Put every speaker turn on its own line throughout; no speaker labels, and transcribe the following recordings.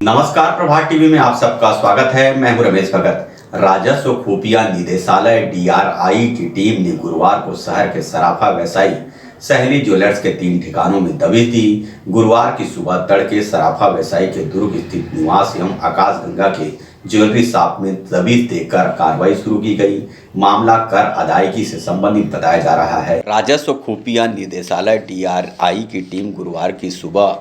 नमस्कार, प्रभात टीवी में आप सबका स्वागत है। मैं हूं रमेश भगत। राजस्व खुफिया निदेशालय DRI की टीम ने गुरुवार को शहर के सराफा व्यवसायी सहेली ज्वेलर्स के 3 ठिकानों में दबिश दी। गुरुवार की सुबह तड़के सराफा व्यवसायी के दुर्ग स्थित निवास एवं आकाश गंगा के ज्वेलरी शॉप में दबिश देकर कार्रवाई शुरू की गई। मामला कर अदायगी से संबंधित बताया जा रहा है। राजस्व खुफिया निदेशालय DRI की टीम गुरुवार की सुबह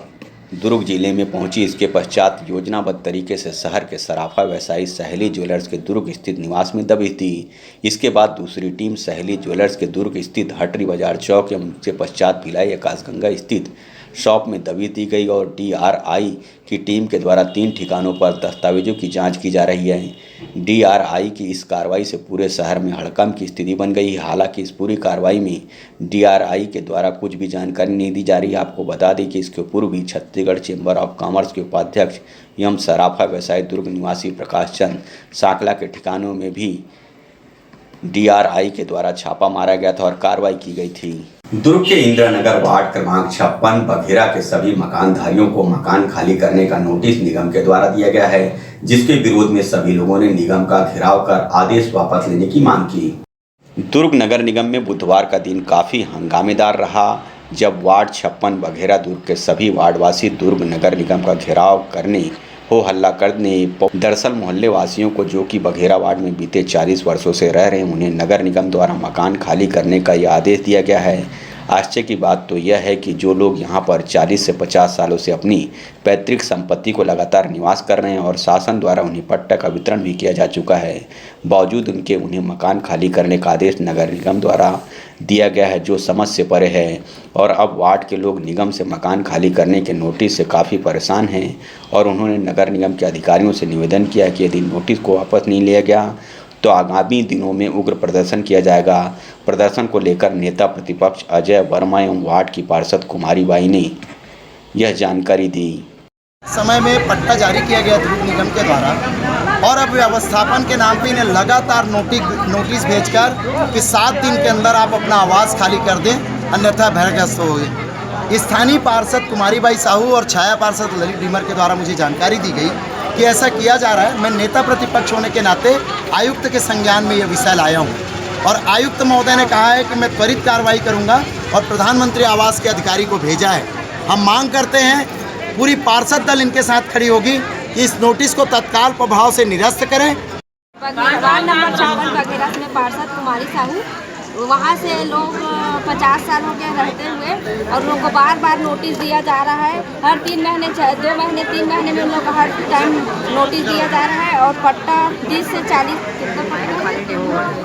दुर्ग जिले में पहुंची। इसके पश्चात योजनाबद्ध तरीके से शहर के सराफा व्यवसायी सहेली ज्वेलर्स के दुर्ग स्थित निवास में दबिश दी। इसके बाद दूसरी टीम सहेली ज्वेलर्स के दुर्ग स्थित हटरी बाजार चौक एवं इसके पश्चात भिलाई आकाशगंगा स्थित शॉप में दबिश दी गई और DRI की टीम के द्वारा 3 ठिकानों पर दस्तावेजों की जांच की जा रही है। DRI की इस कार्रवाई से पूरे शहर में हड़कंप की स्थिति बन गई। हालांकि इस पूरी कार्रवाई में DRI के द्वारा कुछ भी जानकारी नहीं दी जा रही है। आपको बता दें कि इसके पूर्व भी छत्तीसगढ़ चैम्बर ऑफ कॉमर्स के उपाध्यक्ष एवं सराफा व्यवसायी दुर्ग निवासी प्रकाश चंद साकला के ठिकानों में भी DRI के द्वारा छापा मारा गया था और कार्रवाई की गई थी। दुर्ग के इंद्रनगर वार्ड क्रमांक 56 बघेरा के सभी मकानधारियों को मकान खाली करने का नोटिस निगम के द्वारा दिया गया है, जिसके विरोध में सभी लोगों ने निगम का घेराव कर आदेश वापस लेने की मांग की। दुर्ग नगर निगम में बुधवार का दिन काफी हंगामेदार रहा, जब वार्ड 56 बघेरा दुर्ग के सभी वार्डवासी दुर्ग नगर निगम का घेराव करने हो हल्ला करने। दरअसल मोहल्ले वासियों को, जो कि बघेरा वार्ड में बीते 40 वर्षों से रह रहे हैं, उन्हें नगर निगम द्वारा मकान खाली करने का यह आदेश दिया गया है। आश्चर्य की बात तो यह है कि जो लोग यहां पर 40 से 50 सालों से अपनी पैतृक संपत्ति को लगातार निवास कर रहे हैं और शासन द्वारा उन्हें पट्टा का वितरण भी किया जा चुका है, बावजूद उनके उन्हें मकान खाली करने का आदेश नगर निगम द्वारा दिया गया है, जो समझ से परे है। और अब वार्ड के लोग निगम से मकान खाली करने के नोटिस से काफ़ी परेशान हैं और उन्होंने नगर निगम के अधिकारियों से निवेदन किया कि यदि नोटिस को वापस नहीं लिया गया तो आगामी दिनों में उग्र प्रदर्शन किया जाएगा। प्रदर्शन को लेकर नेता प्रतिपक्ष अजय वर्मा एवं वार्ड की पार्षद कुमारी बाई ने यह जानकारी दी।
समय में पट्टा जारी किया गया दुर्ग निगम के द्वारा और अब व्यवस्थापन के नाम पे इन्हें लगातार नोटिस भेजकर कि 7 दिन के अंदर आप अपना आवास खाली कर दें, अन्यथा भयग्रस्त होंगे। स्थानीय पार्षद कुमारी बाई साहू और छाया पार्षद ललित डीमर के द्वारा मुझे जानकारी दी गई कि ऐसा किया जा रहा है। मैं नेता प्रतिपक्ष होने के नाते आयुक्त के संज्ञान में यह विषय लाया हूँ और आयुक्त महोदय ने कहा है कि मैं त्वरित कार्रवाई करूँगा और प्रधानमंत्री आवास के अधिकारी को भेजा है। हम मांग करते हैं, पूरी पार्षद दल इनके साथ खड़ी होगी कि इस नोटिस को तत्काल प्रभाव से निरस्त करें।
वार्ड नंबर 56 बघेरा में पार्षद कुमारी साहू, वहाँ से लोग 50 साल हो गए रहते हुए और लोगों को बार बार नोटिस दिया जा रहा है। हर 3 महीने 2 महीने 3 महीने में उन लोग को हर टाइम नोटिस दिया जा रहा है और पट्टा 30 से 40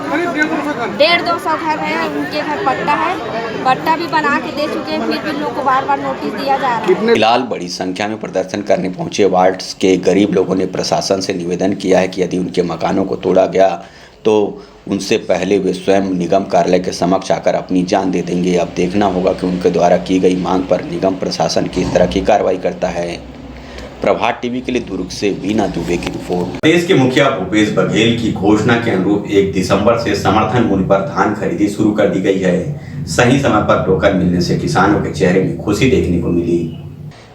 150-200 घर है, उनके घर पट्टा है, पट्टा भी बना के दे चुके हैं, फिर भी लोगों को बार बार नोटिस दिया जा रहा है।
फिलहाल बड़ी संख्या में प्रदर्शन करने पहुंचे वार्ड के गरीब लोगों ने प्रशासन से निवेदन किया है कि यदि उनके मकानों को तोड़ा गया तो उनसे पहले वे स्वयं निगम कार्यालय के समक्ष आकर अपनी जान दे देंगे। अब देखना होगा कि उनके द्वारा की गई मांग पर निगम प्रशासन किस तरह की कार्रवाई करता है। प्रभात टीवी के लिए दुर्ग से बीना दुबे की रिपोर्ट। प्रदेश के मुखिया भूपेश बघेल की घोषणा के अनुरूप 1 दिसंबर से समर्थन मूल्य पर धान खरीदी शुरू कर दी गई है। सही समय पर टोकन मिलने से किसानों के चेहरे में खुशी देखने को मिली।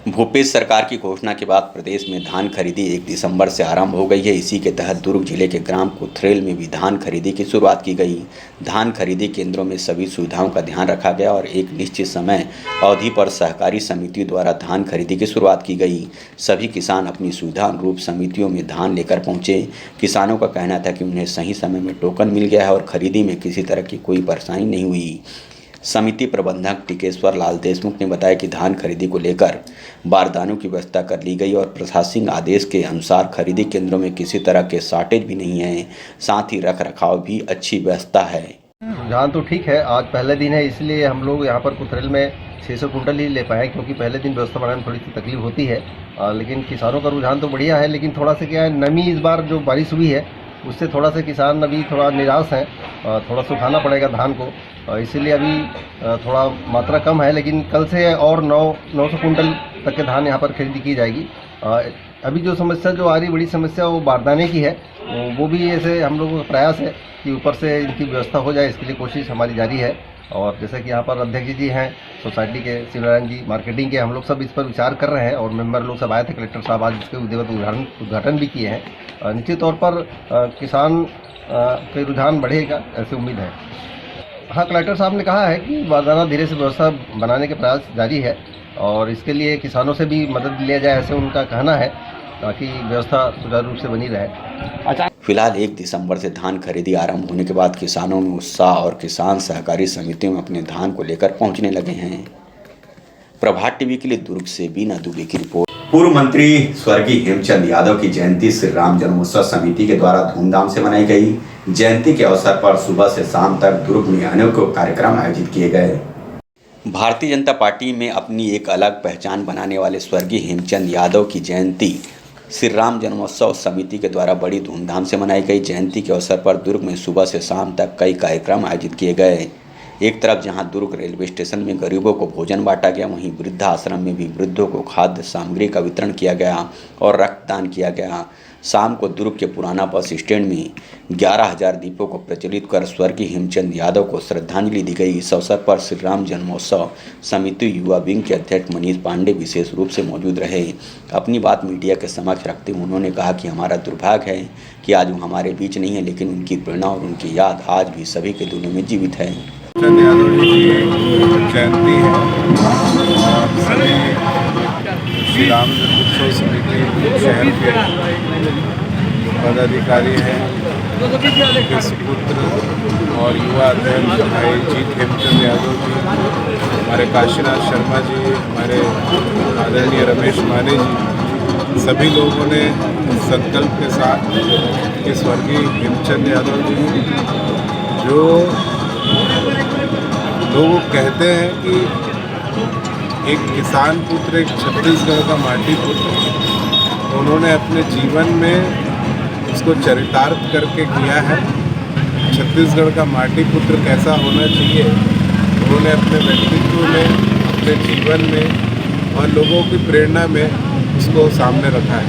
भूपेश सरकार की घोषणा के बाद प्रदेश में धान खरीदी 1 दिसंबर से आरंभ हो गई है। इसी के तहत दुर्ग जिले के ग्राम कुथरेल में भी धान खरीदी की शुरुआत की गई। धान खरीदी केंद्रों में सभी सुविधाओं का ध्यान रखा गया और एक निश्चित समय अवधि पर सहकारी समितियों द्वारा धान खरीदी की शुरुआत की गई। सभी किसान अपनी सुविधा अनुरूप समितियों में धान लेकर पहुंचे। किसानों का कहना था कि उन्हें सही समय में टोकन मिल गया है और खरीदी में किसी तरह की कोई परेशानी नहीं हुई। समिति प्रबंधक टिकेश्वर लाल देशमुख ने बताया कि धान खरीदी को लेकर बारदानों की व्यवस्था कर ली गई और प्रशासनिक आदेश के अनुसार खरीदी केंद्रों में किसी तरह के शॉर्टेज भी नहीं है, साथ ही रख रखाव भी अच्छी व्यवस्था है।
रुझान तो ठीक है, आज पहले दिन है इसलिए हम लोग यहाँ पर कुथरेल में 600 कुंटल ही ले पाए, क्योंकि पहले दिन व्यवस्था बनाने में थोड़ी सी तकलीफ होती है। लेकिन किसानों का रुझान तो बढ़िया है, लेकिन थोड़ा सा क्या है, नमी इस बार जो बारिश हुई है उससे थोड़ा सा किसान अभी थोड़ा निराश है। थोड़ा सुखाना पड़ेगा धान को, इसीलिए अभी थोड़ा मात्रा कम है, लेकिन कल से और 900 कुंटल तक के धान यहाँ पर खरीदी की जाएगी। अभी जो समस्या जो आ रही बड़ी समस्या वो बारदाने की है, वो भी ऐसे हम लोगों का प्रयास है कि ऊपर से इनकी व्यवस्था हो जाए, इसके लिए कोशिश हमारी जारी है। और जैसे कि यहाँ पर अध्यक्ष जी हैं सोसाइटी के, शिवनारायण जी मार्केटिंग के, हम लोग सब इस पर विचार कर रहे हैं और मेंबर लोग सब आए थे, कलेक्टर साहब आज इसके विधिवत उद्घाटन भी किए हैं। निश्चित तौर पर किसान के रुझान बढ़ेगा, ऐसी उम्मीद है। हाँ, कलेक्टर साहब ने कहा है कि बारदाना धीरे से व्यवस्था बनाने के प्रयास जारी है और इसके लिए किसानों से भी मदद लिया जाए, ऐसे उनका कहना है, ताकि व्यवस्था सुचारू रूप से बनी रहे।
फिलहाल 1 दिसंबर से धान खरीदी आरंभ होने के बाद किसानों में उत्साह और किसान सहकारी समितियों में अपने धान को लेकर पहुंचने लगे हैं। प्रभात टीवी के लिए दुर्ग से बीना दुबे की रिपोर्ट। पूर्व मंत्री स्वर्गीय हेमचंद यादव की जयंती श्री राम जन्मोत्सव समिति के द्वारा धूमधाम से मनाई गई। जयंती के अवसर पर सुबह से शाम तक दुर्ग में अनेकों कार्यक्रम आयोजित किए गए। भारतीय जनता पार्टी में अपनी एक अलग पहचान बनाने वाले स्वर्गीय हेमचंद यादव की जयंती श्री राम जन्मोत्सव समिति के द्वारा बड़ी धूमधाम से मनाई गई। जयंती के अवसर पर दुर्ग में सुबह से शाम तक कई कार्यक्रम आयोजित किए गए। एक तरफ जहां दुर्ग रेलवे स्टेशन में गरीबों को भोजन बांटा गया, वहीं वृद्धाश्रम में भी वृद्धों को खाद्य सामग्री का वितरण किया गया और रक्तदान किया गया। शाम को दुर्ग के पुराना बस स्टैंड में 11,000 दीपों को प्रज्वलित कर स्वर्गीय हेमचंद यादव को श्रद्धांजलि दी गई। इस अवसर पर श्री राम जन्मोत्सव समिति युवा विंग के अध्यक्ष मनीष पांडे विशेष रूप से मौजूद रहे। अपनी बात मीडिया के समक्ष रखते हुए उन्होंने कहा कि हमारा दुर्भाग्य है कि आज वो हमारे बीच नहीं है, लेकिन उनकी प्रेरणा और उनकी याद आज भी सभी के दिलों में जीवित है।
हेमचंद यादव जी की जयंती है और सभी श्री राम जन्मोत्सव समिति शहर के पदाधिकारी हैं, उनके सुपुत्र और युवा अध्यक्ष भाई जीत हेमचंद यादव जी, हमारे काशीनाथ शर्मा जी, हमारे आदरणीय रमेश माने जी, सभी लोगों ने संकल्प के साथ कि स्वर्गीय हेमचंद यादव जी जो लोग कहते हैं कि एक किसान पुत्र, एक छत्तीसगढ़ का माटी पुत्र, उन्होंने अपने जीवन में उसको चरितार्थ करके किया है। छत्तीसगढ़ का माटी पुत्र कैसा होना चाहिए, उन्होंने अपने व्यक्तित्व में, अपने जीवन में और लोगों की प्रेरणा में उसको सामने रखा है।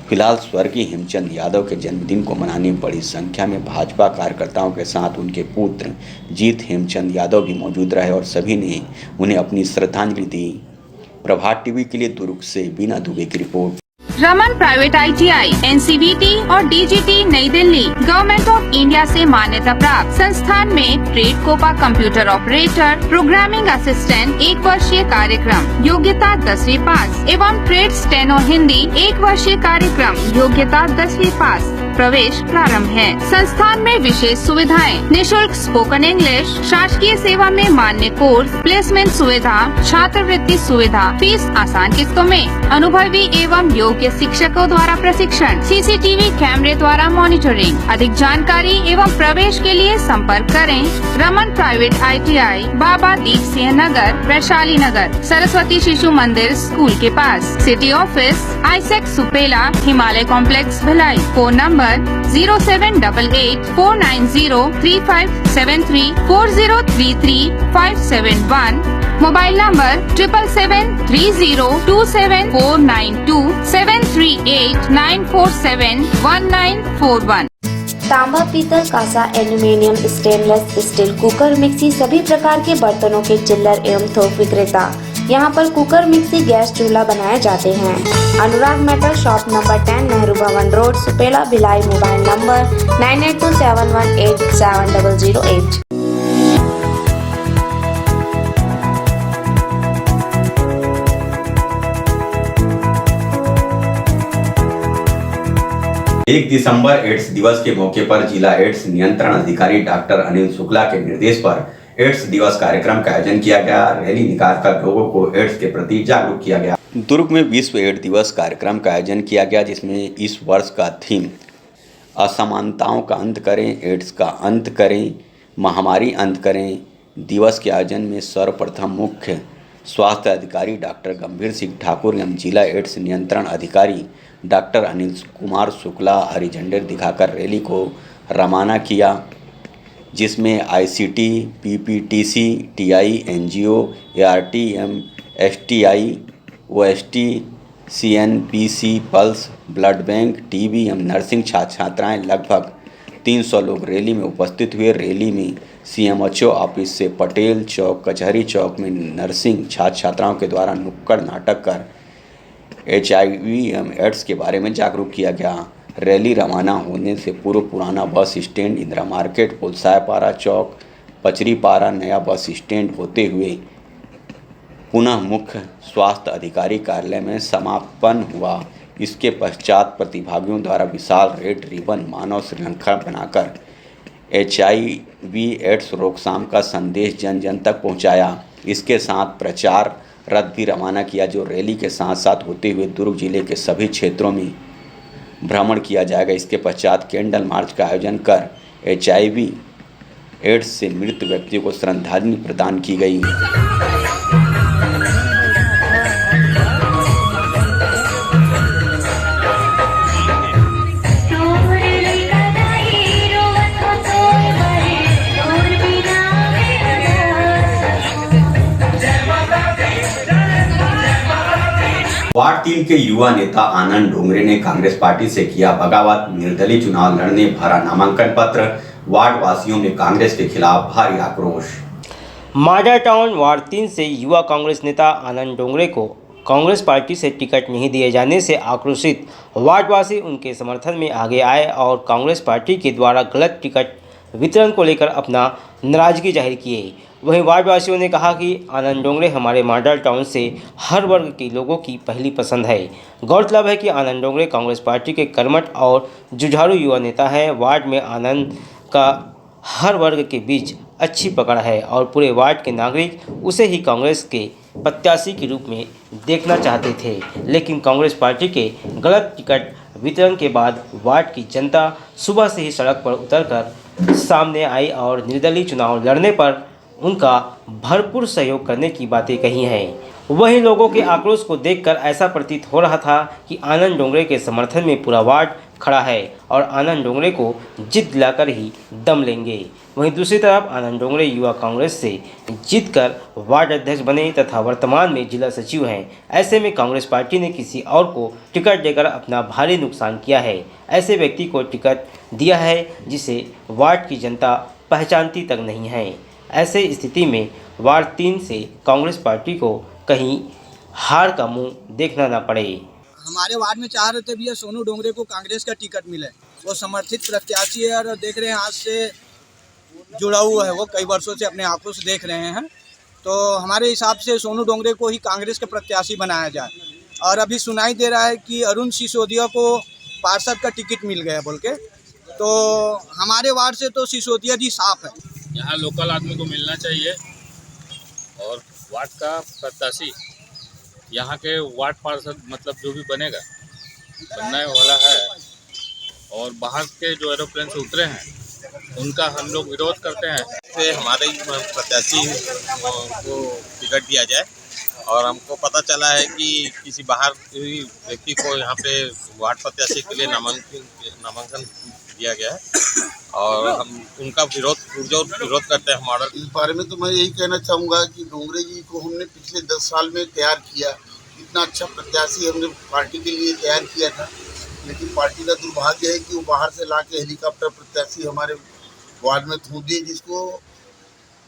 फिलहाल स्वर्गीय हेमचंद यादव के जन्मदिन को मनाने में बड़ी संख्या में भाजपा कार्यकर्ताओं के साथ उनके पुत्र जीत हेमचंद यादव भी मौजूद रहे और सभी ने उन्हें अपनी श्रद्धांजलि दी। प्रभात टीवी के लिए दुर्ग से बीना दुबे की report.
Raman private ITI, NCVT और DGT नई दिल्ली गवर्नमेंट ऑफ इंडिया से मान्यता प्राप्त संस्थान में trade COPA computer operator, programming assistant 1 वर्षीय कार्यक्रम, योग्यता 10वीं पास एवं ट्रेड स्टेनो हिंदी 1 वर्षीय कार्यक्रम, योग्यता 10वीं पास। प्रवेश प्रारंभ है। संस्थान में विशेष सुविधाएं, निशुल्क स्पोकन इंग्लिश, शासकीय सेवा में मान्य कोर्स, प्लेसमेंट सुविधा, छात्रवृत्ति सुविधा, फीस आसान किस्तों में, अनुभवी एवं योग्य शिक्षकों द्वारा प्रशिक्षण, CCTV कैमरे द्वारा मॉनिटरिंग। अधिक जानकारी एवं प्रवेश के लिए संपर्क करें Raman private ITI, Baba Deep Singh Nagar, Vaishali Nagar, Saraswati Shishu Mandir school के पास। City office AISECT Supela, Himalaya complex Bhilai. Phone number 0788 490 3573 4033 571। Mobile number 7770 27492 738 947 1941।
तांबा, पीतल, कांसा, aluminium, stainless steel, cooker, mixie सभी प्रकार के बर्तनों के चिल्लर एवं थोक विक्रेता। यहाँ पर कुकर, मिक्सी, गैस चूल्हा बनाए जाते हैं। अनुराग मेटल शॉप नंबर 10 नेहरू भवन road, Supela, Bhilai. Mobile number 9827187008।
एक दिसंबर एड्स दिवस के मौके पर जिला एड्स नियंत्रण अधिकारी डॉक्टर अनिल शुक्ला के निर्देश पर एड्स दिवस कार्यक्रम का आयोजन किया गया। रैली निकालकर लोगों को एड्स के प्रति जागरूक किया गया। दुर्ग में विश्व एड्स दिवस कार्यक्रम का आयोजन किया गया, जिसमें इस वर्ष का थीम असमानताओं का अंत करें, एड्स का अंत करें, महामारी अंत करें। दिवस के आयोजन में सर्वप्रथम मुख्य स्वास्थ्य अधिकारी डॉक्टर गंभीर सिंह ठाकुर एवं जिला एड्स नियंत्रण अधिकारी डॉक्टर अनिल कुमार शुक्ला हरी झंडे दिखाकर रैली को रवाना किया, जिसमें ICT, PPTC, TI, NGO, ART, STI, OST, CNBC, pulse, blood bank, TB एवं नर्सिंग छात्र छात्राएँ लगभग 300 लोग रैली में उपस्थित हुए। रैली में CMHO ऑफिस से पटेल चौक, कचहरी चौक में नर्सिंग छात्र छात्राओं के द्वारा नुक्कड़ नाटक कर HIV एवं एड्स के बारे में जागरूक किया गया। रैली रवाना होने से पूर्व पुराना बस स्टैंड, इंदिरा मार्केट, पुलसायपारा चौक, पचरीपारा नया बस स्टैंड होते हुए पुनः मुख्य स्वास्थ्य अधिकारी कार्यालय में समापन हुआ। इसके पश्चात प्रतिभागियों द्वारा विशाल रेड रिबन मानव श्रृंखला बनाकर HIV एड्स रोकथाम का संदेश जन जन तक पहुंचाया। इसके साथ प्रचार रथ भी रवाना किया, जो रैली के साथ साथ होते हुए दुर्ग जिले के सभी क्षेत्रों में भ्रमण किया जाएगा। इसके पश्चात कैंडल मार्च का आयोजन कर HIV एड्स से मृत व्यक्तियों को श्रद्धांजलि प्रदान की गई। वार्ड 3 के युवा नेता आनंद डोंगरे ने कांग्रेस पार्टी से किया बगावत। निर्दलीय चुनाव लड़ने भरा नामांकन पत्र। वार्ड वासियों में कांग्रेस के खिलाफ भारी आक्रोश।
माडा टाउन वार्ड 3 से युवा कांग्रेस नेता आनंद डोंगरे को कांग्रेस पार्टी से टिकट नहीं दिए जाने से आक्रोशित वार्डवासी उनके समर्थन में आगे आए और कांग्रेस पार्टी के द्वारा गलत टिकट वितरण को लेकर अपना नाराजगी जाहिर किए। वहीं वार्डवासियों ने कहा कि आनंद डोंगरे हमारे माडा टाउन से हर वर्ग के लोगों की पहली पसंद है। गौरतलब है कि आनंद डोंगरे कांग्रेस पार्टी के कर्मठ और जुझारू युवा नेता हैं। वार्ड में आनंद का हर वर्ग के बीच अच्छी पकड़ है और पूरे वार्ड के नागरिक उसे ही कांग्रेस के प्रत्याशी के रूप में देखना चाहते थे, लेकिन कांग्रेस पार्टी के गलत टिकट वितरण के बाद वार्ड की जनता सुबह से ही सड़क पर उतरकर सामने आई और निर्दलीय चुनाव लड़ने पर उनका भरपूर सहयोग करने की बातें कही हैं। वहीं लोगों के आक्रोश को देखकर ऐसा प्रतीत हो रहा था कि आनंद डोंगरे के समर्थन में पूरा वार्ड खड़ा है और आनंद डोंगरे को जीत दिलाकर ही दम लेंगे। वहीं दूसरी तरफ आनंद डोंगरे युवा कांग्रेस से जीतकर वार्ड अध्यक्ष बने तथा वर्तमान में जिला सचिव हैं। ऐसे में कांग्रेस पार्टी ने किसी और को टिकट देकर अपना भारी नुकसान किया है। ऐसे व्यक्ति को टिकट दिया है जिसे वार्ड की जनता पहचानती तक नहीं है। ऐसे स्थिति में वार्ड 3 से कांग्रेस पार्टी को कहीं हार का मुंह देखना न पड़े।
हमारे वार्ड में चाह रहे थे भैया सोनू डोंगरे को कांग्रेस का टिकट मिले। वो समर्थित प्रत्याशी है और देख रहे हैं आज से जुड़ा हुआ है, वो कई वर्षों से अपने आंखों से देख रहे हैं। तो हमारे हिसाब से सोनू डोंगरे को ही कांग्रेस का प्रत्याशी बनाया जाए। और अभी सुनाई दे रहा है कि अरुण सिसोदिया को पार्षद का टिकट मिल गया बोल के। तो हमारे वार्ड से तो सिसोदिया जी साफ है।
यहाँ लोकल आदमी को मिलना चाहिए और वार्ड का प्रत्याशी यहाँ के वार्ड पार्षद मतलब जो भी बनेगा बनने वाला है। और बाहर के जो एरोप्लेन से उतरे हैं उनका हम लोग विरोध करते हैं।
से हमारे प्रत्याशी को टिकट दिया जाए और हमको पता चला है कि किसी बाहर व्यक्ति को यहाँ पे वार्ड प्रत्याशी के लिए नामांकन दिया गया है और हम उनका विरोध करते हैं। हमारा
इस बारे में तो मैं यही कहना चाहूँगा कि डोंगरे जी को हमने पिछले 10 साल में तैयार किया। इतना अच्छा प्रत्याशी हमने पार्टी के लिए तैयार किया था, लेकिन पार्टी का दुर्भाग्य है कि वो बाहर से ला के हेलीकॉप्टर प्रत्याशी हमारे वार्ड में थूक दिए, जिसको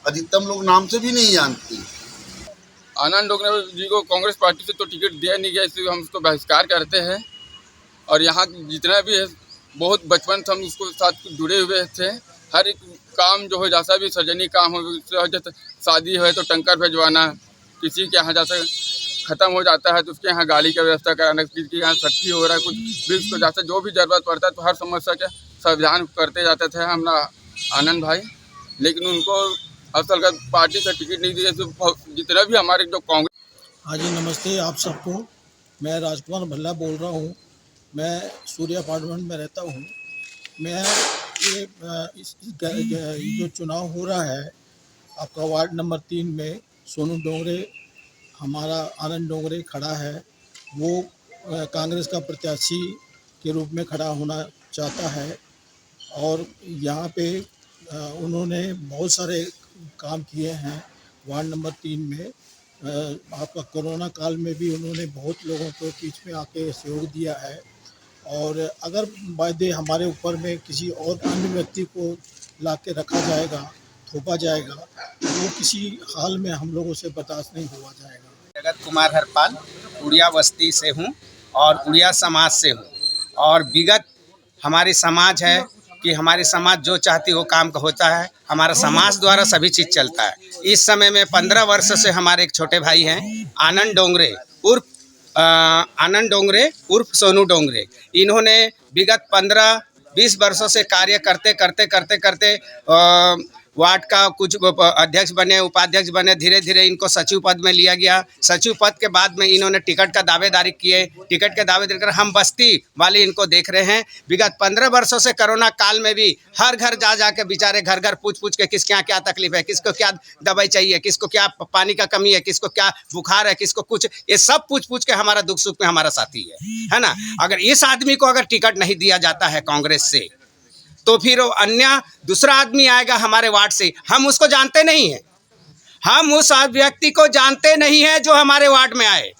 अधिकतम लोग नाम से भी नहीं जानते।
आनंद डोंगरे जी को कांग्रेस पार्टी से तो टिकट दिया नहीं गया, इसलिए हम उसको बहिष्कार करते हैं। और यहाँ जितना भी है बहुत बचपन से हम उसको साथ जुड़े हुए थे। हर एक काम जो है जैसा भी सार्वजनिक काम हो, जैसे शादी है तो टंकर भिजवाना, किसी के यहाँ जैसे ख़त्म हो जाता है तो उसके यहाँ गाड़ी का व्यवस्था कराना, किसी के यहाँ छठी हो रहा है कुछ भी, उसको जैसे जो भी ज़रूरत पड़ता है तो हर समस्या के समाधान करते जाते थे हमारा आनंद भाई। लेकिन उनको असल का पार्टी से टिकट नहीं दिए तो जितना भी हमारे जो कांग्रेस।
हाँ जी नमस्ते आप सबको, मैं राजकुमार भल्ला बोल रहा हूँ। मैं सूर्य अपार्टमेंट में रहता हूँ। मैं ये जो चुनाव हो रहा है आपका वार्ड नंबर 3 में सोनू डोंगरे, हमारा आनंद डोंगरे खड़ा है। वो कांग्रेस का प्रत्याशी के रूप में खड़ा होना चाहता है और यहाँ पे उन्होंने बहुत सारे काम किए हैं वार्ड नंबर 3 में। आपका कोरोना काल में भी उन्होंने बहुत लोगों को बीच में आके सहयोग दिया है। और अगर वायदे हमारे ऊपर में किसी और अन्य व्यक्ति को ला के रखा जाएगा, थोपा जाएगा, तो वो किसी हाल में हम लोगों से बर्दाश्त नहीं हुआ जाएगा।
जगत कुमार हरपाल उड़िया बस्ती से हूँ और उड़िया समाज से हूँ। और विगत हमारी समाज है कि हमारी समाज जो चाहती वो काम का होता है। हमारा समाज द्वारा सभी चीज़ चलता है। इस समय में 15 वर्ष से हमारे एक छोटे भाई हैं आनंद डोंगरे उर्फ सोनू डोंगरे। इन्होंने विगत 15-20 वर्षों से कार्य करते वार्ड का कुछ अध्यक्ष बने, उपाध्यक्ष बने, धीरे धीरे इनको सचिव पद में लिया गया। सचिव पद के बाद में इन्होंने टिकट का दावेदारी किए। टिकट के दावे देकर हम बस्ती वाले इनको देख रहे हैं। विगत 15 वर्षों से कोरोना काल में भी हर घर जा के बेचारे घर पूछ के किसके यहाँ क्या तकलीफ है, किसको क्या दवाई चाहिए, किसको क्या पानी का कमी है, किसको क्या बुखार है, किसको कुछ, ये सब पूछ के हमारा दुख सुख में हमारा साथी है ना। अगर इस आदमी को अगर टिकट नहीं दिया जाता है कांग्रेस से, तो फिर अन्य दूसरा आदमी आएगा हमारे वार्ड से, हम उसको जानते नहीं हैं। हम उस व्यक्ति को जानते नहीं हैं जो हमारे वार्ड में आए।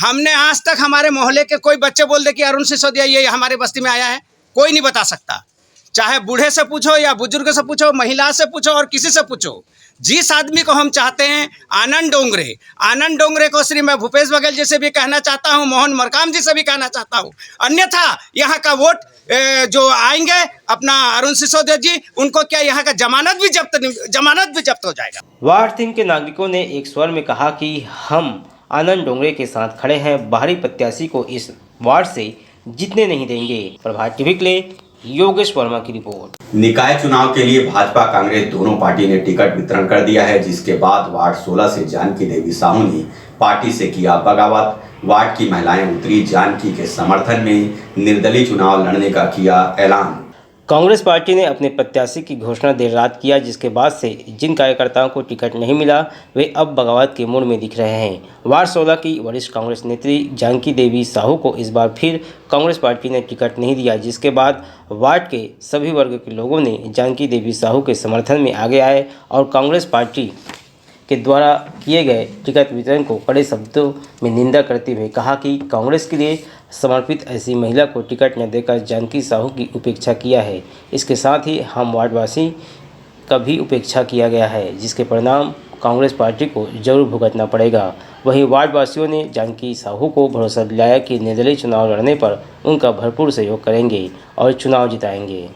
हमने आज तक हमारे मोहल्ले के कोई बच्चे बोल दे कि अरुण सिसोदिया ये हमारे बस्ती में आया है, कोई नहीं बता सकता। चाहे बूढ़े से पूछो या बुजुर्ग से पूछो, महिला से पूछो और किसी से पूछो। जिस आदमी को हम चाहते हैं आनंद डोंगरे को श्री मैं भूपेश बघेल जी से भी कहना चाहता हूं, मोहन मरकाम जी से भी कहना चाहता हूं। अन्यथा यहाँ का वोट जो आएंगे अपना अरुण सिसोदिया जी, उनको क्या यहाँ का जमानत भी जब्त हो जाएगा।
वार्ड 3 के नागरिकों ने एक स्वर में कहा कि हम आनंद डोंगरे के साथ खड़े हैं, बाहरी प्रत्याशी को इस वार्ड से जीतने नहीं देंगे। प्रभात टीवी के लिए योगेश वर्मा की रिपोर्ट।
निकाय चुनाव के लिए भाजपा कांग्रेस दोनों पार्टी ने टिकट वितरण कर दिया है, जिसके बाद वार्ड 16 से जानकी देवी साहू ने पार्टी से किया बगावत। वार्ड की महिलाएं उतरी जानकी के समर्थन में, निर्दलीय चुनाव लड़ने का किया ऐलान।
कांग्रेस पार्टी ने अपने प्रत्याशी की घोषणा देर रात किया, जिसके बाद से जिन कार्यकर्ताओं को टिकट नहीं मिला वे अब बगावत के मूड में दिख रहे हैं। वार्ड 16 की वरिष्ठ कांग्रेस नेत्री जानकी देवी साहू को इस बार फिर कांग्रेस पार्टी ने टिकट नहीं दिया, जिसके बाद वार्ड के सभी वर्ग के लोगों ने जानकी देवी साहू के समर्थन में आगे आए और कांग्रेस पार्टी के द्वारा किए गए टिकट वितरण को कड़े शब्दों में निंदा करते हुए कहा कि कांग्रेस के लिए समर्पित ऐसी महिला को टिकट न देकर जानकी साहू की उपेक्षा किया है। इसके साथ ही हम वार्डवासी का भी उपेक्षा किया गया है, जिसके परिणाम कांग्रेस पार्टी को जरूर भुगतना पड़ेगा। वहीं वार्डवासियों ने जानकी साहू को भरोसा दिलाया कि निर्दलीय चुनाव लड़ने पर उनका भरपूर सहयोग करेंगे और चुनाव जिताएंगे।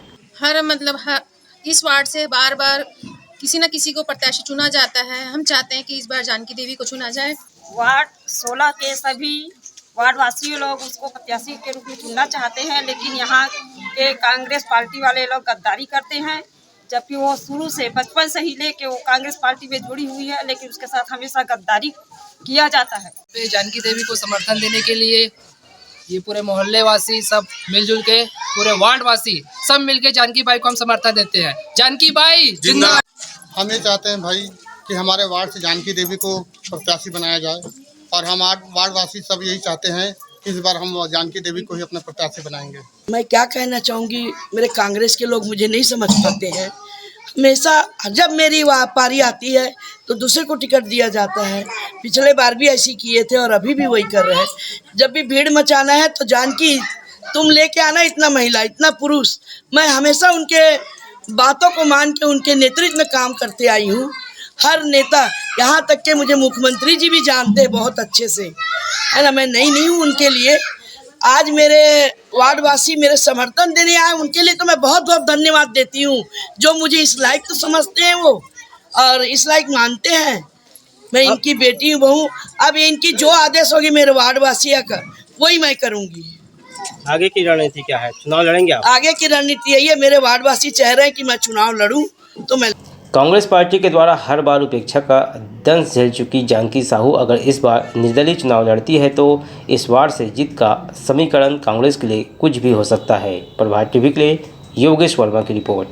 इस वार्ड से बार बार किसी न किसी को प्रत्याशी चुना जाता है। हम चाहते हैं कि इस बार जानकी देवी को चुना जाए।
वार्ड 16 के सभी वार्डवासी लोग उसको प्रत्याशी के रूप में चुनना चाहते हैं, लेकिन यहाँ के कांग्रेस पार्टी वाले लोग गद्दारी करते हैं, जबकि वो शुरू से बचपन से ही लेके वो कांग्रेस पार्टी में जुड़ी हुई है, लेकिन उसके साथ हमेशा गद्दारी किया जाता है।
जानकी देवी को समर्थन देने के लिए ये पूरे मोहल्ले वासी सब मिलजुल के, पूरे वार्ड वासी सब मिलके जानकी बाई को हम समर्थन देते हैं। जानकी बाई जिंदाबाद।
हम ये चाहते हैं भाई कि हमारे वार्ड से जानकी देवी को प्रत्याशी बनाया जाए, और हम वार्डवासी सब यही चाहते हैं कि इस बार हम जानकी देवी को ही अपना प्रत्याशी बनाएंगे।
मैं क्या कहना चाहूँगी, मेरे कांग्रेस के लोग मुझे नहीं समझ पाते हैं। हमेशा जब मेरी पारी आती है तो दूसरे को टिकट दिया जाता है। पिछले बार भी ऐसी किए थे और अभी भी वही कर रहे हैं। जब भी भीड़ मचाना है तो जानकी तुम लेके आना, इतना महिला इतना पुरुष। मैं हमेशा उनके बातों को मान के उनके नेतृत्व में काम करते आई हूँ। हर नेता, यहाँ तक के मुझे मुख्यमंत्री जी भी जानते हैं बहुत अच्छे से, है ना। मैं नहीं हूँ उनके लिए। आज मेरे वार्डवासी मेरे समर्थन देने आए, उनके लिए तो मैं बहुत बहुत धन्यवाद देती हूँ। जो मुझे इस लायक तो समझते हैं वो, और इस लायक मानते हैं। मैं इनकी बेटी हूँ, बहू। अब इनकी जो आदेश होगी मेरे वार्डवासियों का, वही मैं करूँगी।
आगे की रणनीति क्या है? चुनाव लड़ेंगे आप?
आगे की रणनीति यही है, मेरे वार्डवासी चाह रहे हैं कि मैं चुनाव लड़ूं, तो मैं।
कांग्रेस पार्टी के द्वारा हर बार उपेक्षा का दंश झेल चुकी जानकी साहू अगर इस बार निर्दलीय चुनाव लड़ती है तो इस वार्ड से जीत का समीकरण कांग्रेस के लिए कुछ भी हो सकता है। प्रभात टीवी के लिए योगेश वर्मा की रिपोर्ट।